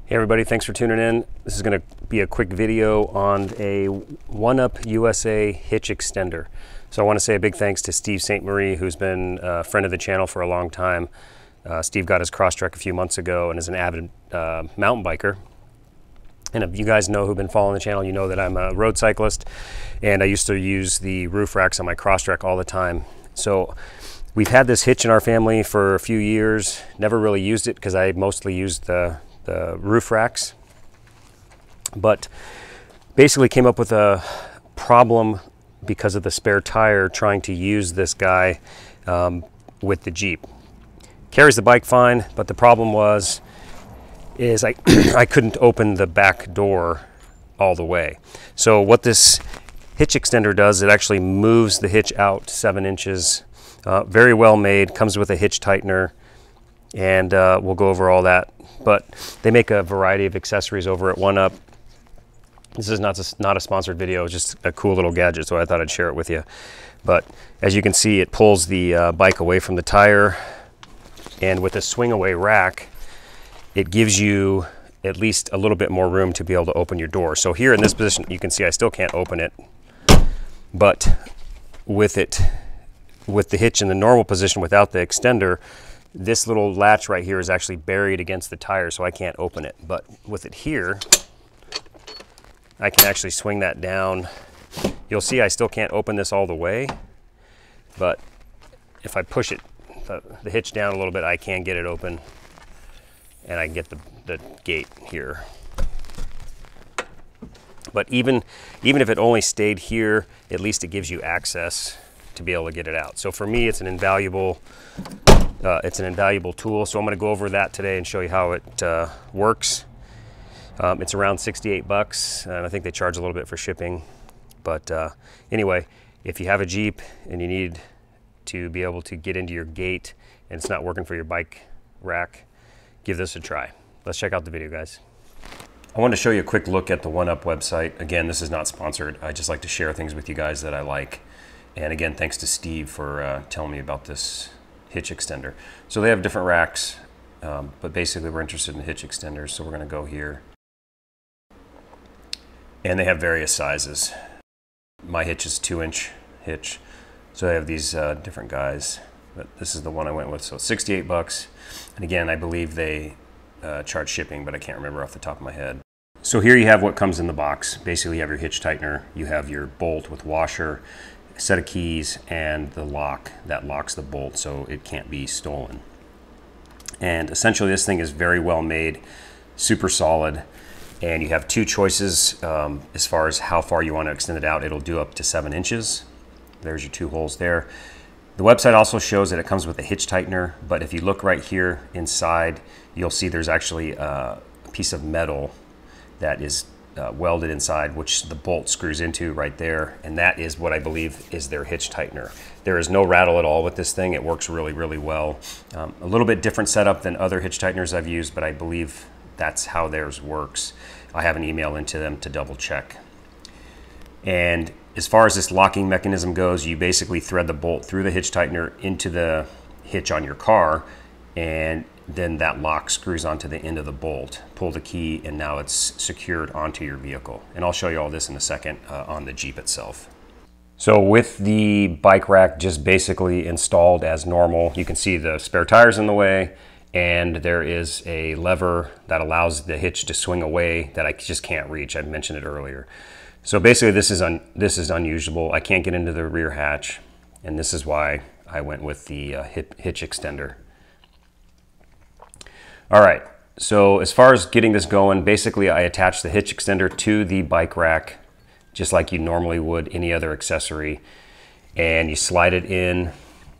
Hey everybody, thanks for tuning in. This is going to be a quick video on a 1UP USA hitch extender. So I want to say a big thanks to Steve St. Marie, who's been a friend of the channel for a long time. Steve got his Crosstrek a few months ago and is an avid mountain biker. And if you guys know who've been following the channel, you know that I'm a road cyclist and I used to use the roof racks on my Crosstrek all the time. So we've had this hitch in our family for a few years, never really used it because I mostly used the roof racks, but basically came up with a problem because of the spare tire trying to use this guy with the Jeep. Carries the bike fine, but the problem is I couldn't open the back door all the way. So what this hitch extender does, it actually moves the hitch out 7 inches. Very well made, comes with a hitch tightener, and we'll go over all that. But they make a variety of accessories over at 1UP. This is not a sponsored video, it's just a cool little gadget, so I thought I'd share it with you. But as you can see, it pulls the bike away from the tire, and with a swing away rack, it gives you at least a little bit more room to be able to open your door. So here in this position, you can see I still can't open it, but with the hitch in the normal position without the extender, this little latch right here is actually buried against the tire, so I can't open it. But with it here, I can actually swing that down. You'll see I still can't open this all the way, but if I push it, the hitch down a little bit, I can get it open, and I can get the gate here. But even if it only stayed here, at least it gives you access to be able to get it out. So for me, it's an invaluable tool. So I'm going to go over that today and show you how it works. It's around 68 bucks, and I think they charge a little bit for shipping. But anyway, if you have a Jeep and you need to be able to get into your gate and it's not working for your bike rack, give this a try. Let's check out the video, guys. I wanted to show you a quick look at the 1UP website. Again, this is not sponsored. I just like to share things with you guys that I like. And again, thanks to Steve for telling me about this hitch extender. So they have different racks, but basically we're interested in hitch extenders. So we're going to go here. And they have various sizes. My hitch is 2-inch hitch. So they have these different guys, but this is the one I went with. So 68 bucks. And again, I believe they charge shipping, but I can't remember off the top of my head. So here you have what comes in the box. Basically you have your hitch tightener, you have your bolt with washer, set of keys, and the lock that locks the bolt so it can't be stolen. And essentially this thing is very well made, super solid, and you have two choices as far as how far you want to extend it out. It'll do up to 7 inches. There's your 2 holes there. The website also shows that it comes with a hitch tightener, but if you look right here inside, you'll see there's actually a piece of metal that is welded inside, which the bolt screws into right there, and that is what I believe is their hitch tightener. There is no rattle at all with this thing. It works really, really well. A little bit different setup than other hitch tighteners I've used, but I believe that's how theirs works. I have an email into them to double check. And as far as this locking mechanism goes, you basically thread the bolt through the hitch tightener into the hitch on your car, and then that lock screws onto the end of the bolt. Pull the key, and now it's secured onto your vehicle. And I'll show you all this in a second on the Jeep itself. So with the bike rack just basically installed as normal, you can see the spare tires in the way, and there is a lever that allows the hitch to swing away that I just can't reach. I mentioned it earlier. So basically this is unusable. I can't get into the rear hatch, and this is why I went with the hitch extender. All right, so as far as getting this going, basically I attach the hitch extender to the bike rack just like you normally would any other accessory, and you slide it in.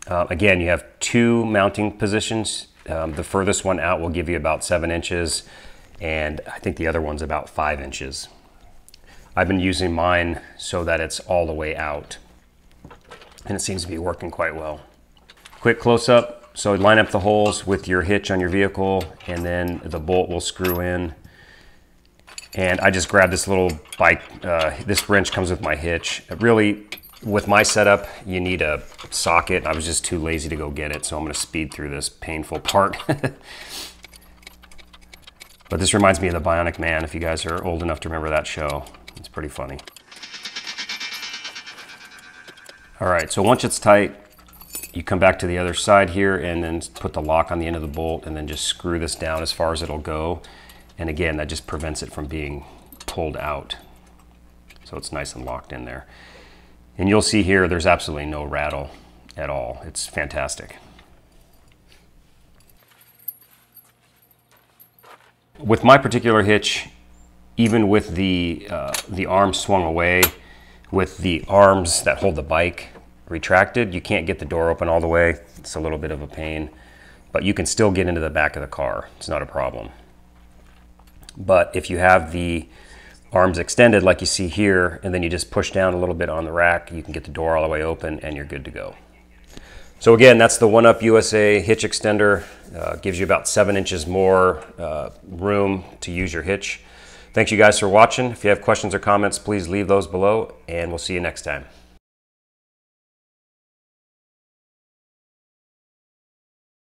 Again, you have 2 mounting positions. The furthest one out will give you about 7 inches, and I think the other one's about 5 inches. I've been using mine so that it's all the way out, and it seems to be working quite well. Quick close-up. So line up the holes with your hitch on your vehicle, and then the bolt will screw in. And I just grabbed this little bike, this wrench comes with my hitch. Really, with my setup, you need a socket. I was just too lazy to go get it, so I'm gonna speed through this painful part. But this reminds me of the Bionic Man, if you guys are old enough to remember that show. It's pretty funny. All right, so once it's tight, you come back to the other side here and then put the lock on the end of the bolt and then just screw this down as far as it'll go. And again, that just prevents it from being pulled out. So it's nice and locked in there. And you'll see here, there's absolutely no rattle at all. It's fantastic. With my particular hitch, even with the arm swung away, with the arms that hold the bike retracted, you can't get the door open all the way. It's a little bit of a pain, but you can still get into the back of the car. It's not a problem. But if you have the arms extended like you see here, and then you just push down a little bit on the rack, you can get the door all the way open and you're good to go. So again, that's the 1UP USA hitch extender. Gives you about 7 inches more room to use your hitch. Thanks you guys for watching. If you have questions or comments, please leave those below, and we'll see you next time.